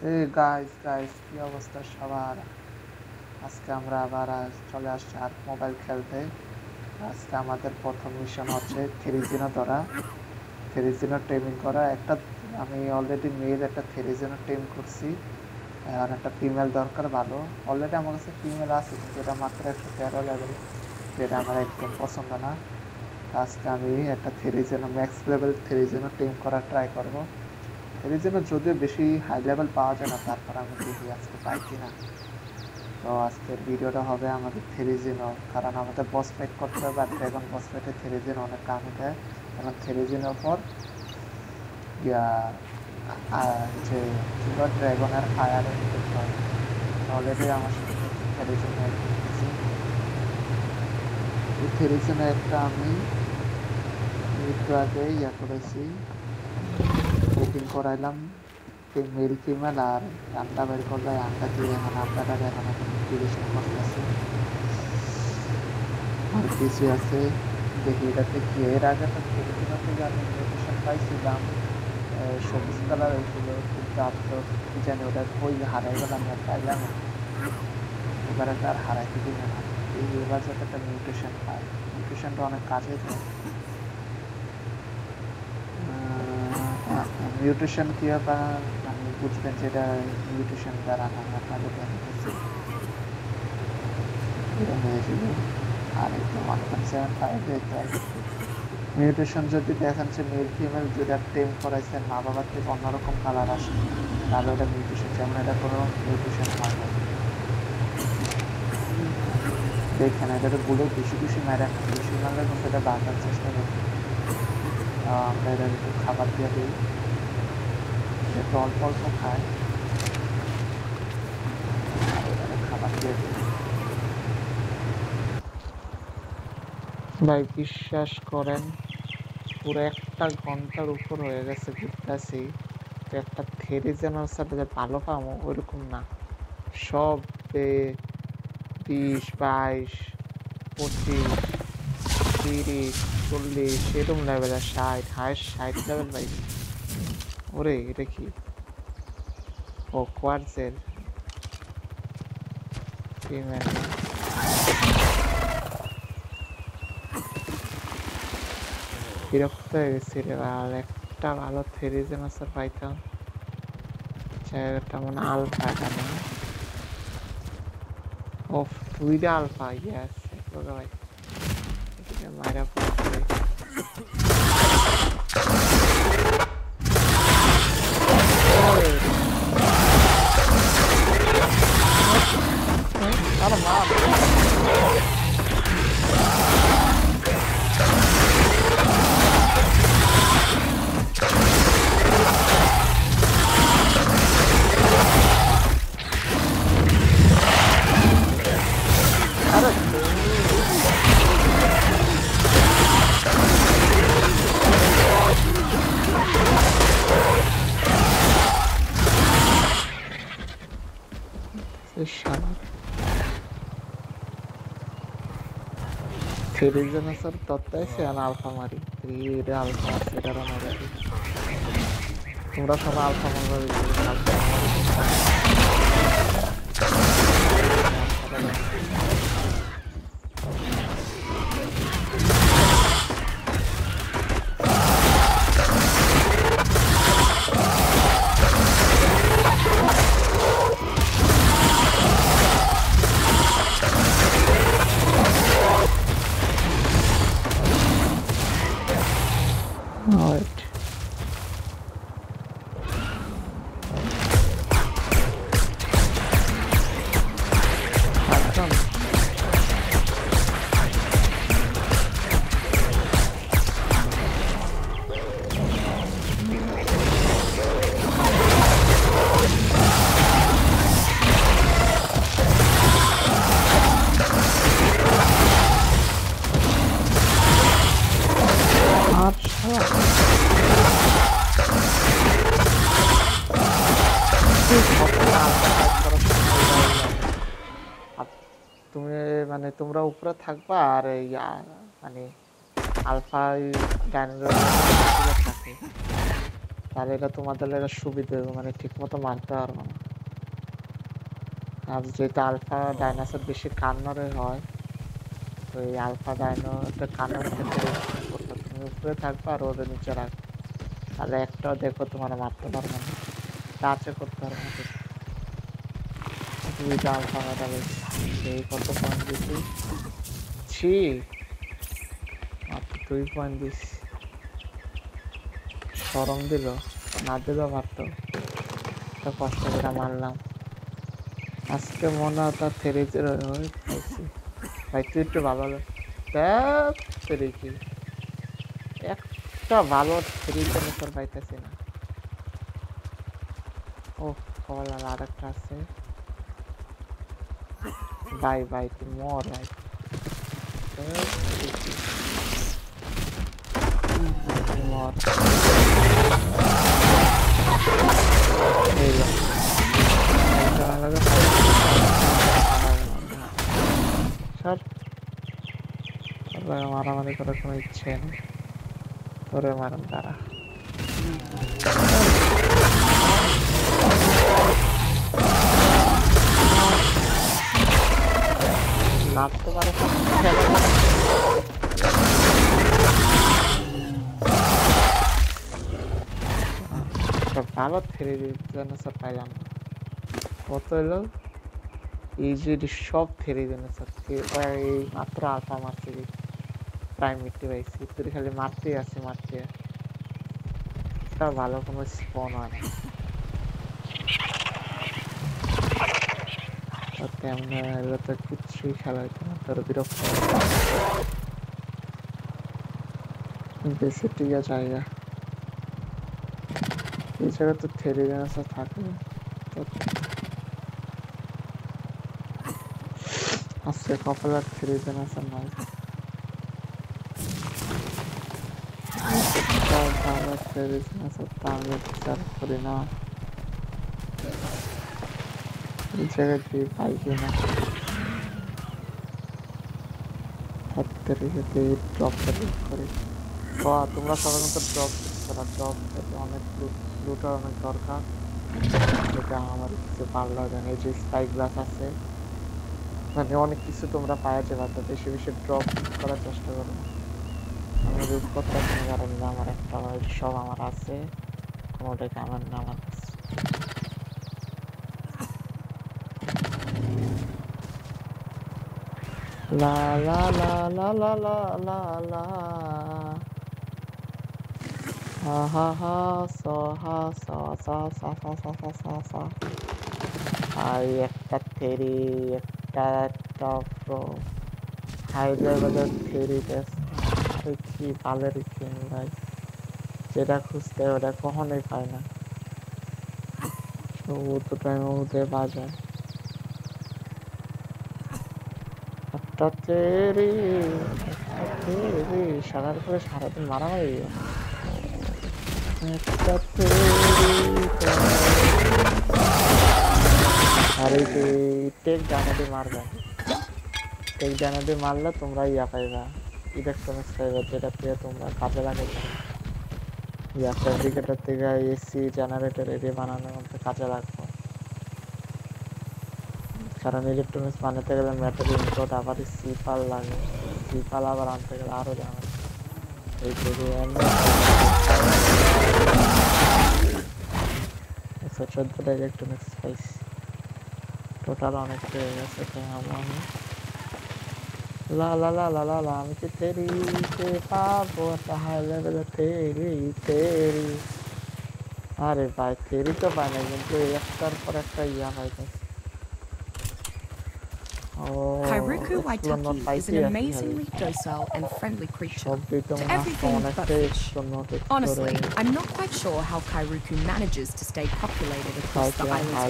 এই guys guys কি অবস্থা সবার? আজকে আমরা আবার চলে আসছি আর মোবাইল খেলতে। আজকে আমাদের প্রথম মিশন হচ্ছে থ্রিজিনো ধরা, থ্রিজিনো টেমিং করা। আমি অলরেডি মেল একটা থ্রিজিনো টেম করছি। এখন একটা ফিমেল দরকার ভালো। অলরেডি আমার কাছে ফিমেল আছে কিন্তু এটা মাত্র 113 লেভেল, যেটা আমার একদম পছন্দ না। আজকে আমি একটা থ্রিজিনো ম্যাক্স লেভেল থ্রিজিনো টেম করার ট্রাই করব। থ্রিজিনো যদিও বেশি হাই লেভেল পাওয়া যায় না, তারপর আমি দেখি আজকে পাই কিনা। তো আজকের ভিডিওটা হবে আমাদের থ্রিজিনো, কারণ আমাদের বস ফাইট করতে হবে আর ড্রাগন বস ফাইটে থ্রিজিনো অনেক কামে দেয়। কারণ থ্রিজিনোর পর ইয়া যে কিংবা ড্রাগনের ফায়ারে করতে হয়। অলরেডি আমার সাথে কিন্তু থ্রিজিনো অ্যাড করতেছি। এই থ্রিজিনো একটা আমি একটু আগে করেছি, বুকিং করাইলাম মেল ফিমেল, আর আন্ডা বের করলে আন্ডা দিয়ে এখন আন্ডাটা এখন ইনকিউবেশন করতেছে। আর কিছু আছে দেখি এটাতে কি। এর আগে তো ফিলিপিনো থেকে আমি মিউটেশন পাইছিলাম, সবুজ কালার হয়েছিল, কিন্তু আপনার কি জানি ওটা কই হারাই গেলাম, আর পাইলাম না। এবার এটা আর হারাইতে দিবে না। এবার যাতে একটা মিউটেশন পাই, মিউটেশনটা অনেক কাজে দেয়। মিউটেশন কীভাবে মানে বুঝবেন যেটা মিউটেশন দ্বারা আমি আপনাদের দেখাতেছি। এটা হয়েছিল আর একদম 1.75 দেখতে। মিউটেশন যদি দেখেন যে মেল ফিমেল যেটা টেম করাইছেন মা বাবার থেকে অন্যরকম কালার আসে, তাহলে ওটা মিউটেশন, যেমন এটা কোনো মিউটেশন হয় না। দেখেন এটা গুলো বেশি বেশি মারেন, বেশি মারলে কিন্তু এটা বাঁচার চেষ্টা করবে। আমরা এটা একটু খাবার দিয়ে দিই, একটু অল্প অল্প খায়, খাবার দিয়ে দিই। ভাই বিশ্বাস করেন, পুরো 1 ঘন্টার উপর হয়ে গেছে ঘুরতেছি, একটা থ্রিজেনের সাথে যে ভালো পাবো ওইরকম না। সব 20, 22, 25, 30, 40 এরকম লেভেল, আর 60 হাইস্ট 60 লেভেল ভাই। ওরে এটা কি? ও কোয়ার্টজের ফিমেল না? বিরক্ত হয়ে গেছি রে। আর একটা ভালো থ্রিজেনাসার পাইতাম, জায়গাটা মনে আলফাটা না। ওফ, 2টা আলফা, ইয়েস ভাই। এদিকে মাইরা পড়ছে। আরে মার। আরে থ্রিজেনাসার তত্ত্বাইছে আর আলফা মারি। এটা আলফা আছে, এটারও মজা দিই। তোমরা সবাই আলফা মারবা বেশি, আলফা মারি। Alright. একদম তুমি মানে তোমরা উপরে থাকবা আর মানে আলফা ডাইনোসর থাকে, তাহলে এটা তোমাদের এটা সুবিধা হবে, মানে ঠিক মতো মারতে পারবো না। আর যেটা আলফা ডাইনোসর বেশি কান্নারে হয়, তো এই আলফা ডাইনোটা কান্নার ক্ষেত্রে কি করবে, তুমি উপরে থাকবে আর ওদের নিচে রাখবে, তাহলে একটাও দেখো তোমার মারতে পারবে না, টাচও করতে পারবে না। দুইটা আলফা মেডাল সেই কত পয়েন্ট দিছি, ছি মাত্র 2 পয়েন্ট দিছি, শরম দিল, না দিলেও পারতো, তো কষ্ট করে মারলাম। আজকে মনে হয় তার 3-0 হয়ে পাইছি। ভাই তুই একটু ভালো কি একটা ভালো 3 পাইতেছি না। ও কল আর একটা আছে, বাই বাই তুই মর ভাই, মর মারামারি করার কোনো ইচ্ছে নেই, তোরে মারেন তারা। নাচতে পারে ভালো 3 পাইলাম, কত এলো ইজিলি সব 3 এই মাত্র আলফা মারছি, প্রাইম মিট্টি পাইছি, তুই খালি মারতেই আছে মারতে, ভালো কোনো স্পন হয় না। তেমনি এগুলো তো কিচ্ছুই খেলা হইতো না, তোর বিরক্ত বেশি টিকা জায়গা, এই জায়গা তো থেরি জানাসা থাকে আজকে কপালার 3 জানাসা নাই, ভালো 3 জানাসা তা আমি বিচার করি না, এই জায়গায় দিয়ে পাই কিনা ড্রপ করি। তোমরা সবাই কিন্তু ড্রপ দিচ্ছ না, ড্রপ থেকে অনেক লুটার অনেক দরকার, যেটা আমার কিছু পারলো না। এই যে স্পাই গ্লাস আছে, মানে অনেক কিছু তোমরা পাওয়া যাবে, তো বেশি বেশি ড্রপ করার চেষ্টা করো। আমি রুট করতেছি না, কারণ আমার একটা সব আমার আছে, কোনোটাকে আমার না আমার কাছে। লা লা লা লা লা লা লা লা হা হা হা স হা সা সা সা সা সা সা সা সা আর একটা থেরি একটা প্রো হাই লেভেলের থেরি টেস্ট কি পালের কিং ভাই, যেটা খুঁজতে ওটা কখনোই পায় না, তো টাইমের মধ্যে বাজায় একটা থেরি সারার করে সারাদিন মারামারি, একটা আর এই যে টেক জানাতে মারবে, টেক জানাতে মারলে তোমরা ইয়া পাইবা, ইলেকট্রনিক্স পাইবা, যেটা দিয়ে তোমরা কাজে লাগাইতে ইয়া ফ্যাব্রিকেটর থেকে এসি জেনারেটর এটি বানানোর মধ্যে কাজে লাগবে, কারণ ইলেকট্রনিক্স বানাতে গেলে মেটাল ইনপুট আবার সিপাল লাগে, সিপাল আবার আনতে গেলে আরো জানা, এই যে 14টা ইলেকট্রনিক্স পাইছি, টোটাল অনেক হয়ে গেছে। আমি লা লা লা লা লা লা আমি কি তেরিতে পাবো একটা হাই লেভেলে তেরি, আরে ভাই তেরি তো পাই না, কিন্তু একটার পর একটা ইয়া পাইতেছে। Kairuku Waitaki is an amazingly docile and friendly creature to everything but fish. Honestly, I'm not quite sure how Kairuku manages to stay populated across the island's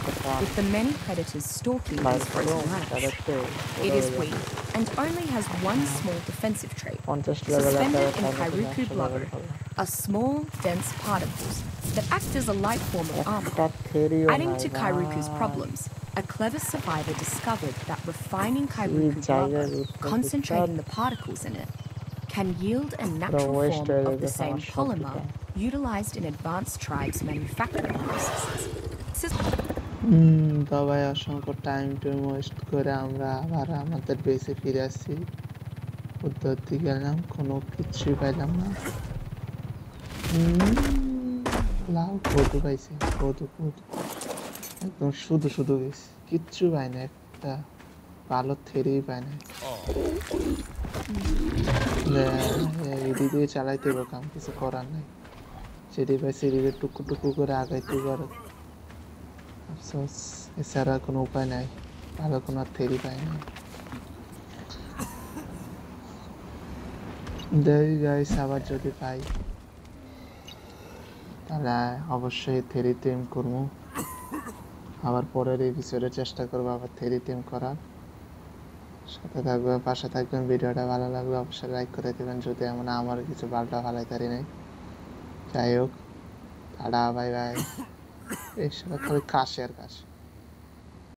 coast, with the many predators stalking these frozen lands. It is weak and only has one small defensive trait. Suspended in Kairuku blubber are small, dense particles that act as a light form of armor. Adding to Kairuku's problems, a clever survivor discovered that refining Kairuku blubber, concentrating the particles in it, can yield a natural form of the same polymer utilized in advanced tribes' manufacturing processes. তো ভাই অসংখ্য time waste করে আমরা আবার আমাদের বেসে ফিরে আসছি। উত্তরতে গেলাম, কোনো কিছুই পাইলাম না। লাউ কদু পাইছি, কদু একদম শুধু শুধু গেছি, কিচ্ছু পাই না, একটা ভালো থেরেই পাই না। এডি দিয়ে চালাইতে হবে, কাম কিছু করার নাই। সেটি পাই সেদিকে টুকু টুকু করে আগাইতে পারে, আফসোস এছাড়া কোনো উপায় নাই, ভালো কোনো থেরি পাই না। দেখি গাইস, আবার যদি পাই তাহলে অবশ্যই থেরি টিম করবো। আবার পরের এপিসোডে চেষ্টা করবো আবার থেরি টিম করার। সাথে থাকবেন, পাশে থাকবেন। ভিডিওটা ভালো লাগলে অবশ্যই লাইক করে দেবেন, যদি এমন আমার কিছু পাল্টা ফালাই তারি নেই। যাই হোক, টাটা, বাই বাই। এই সাথে খালি কাশি আর কাশি।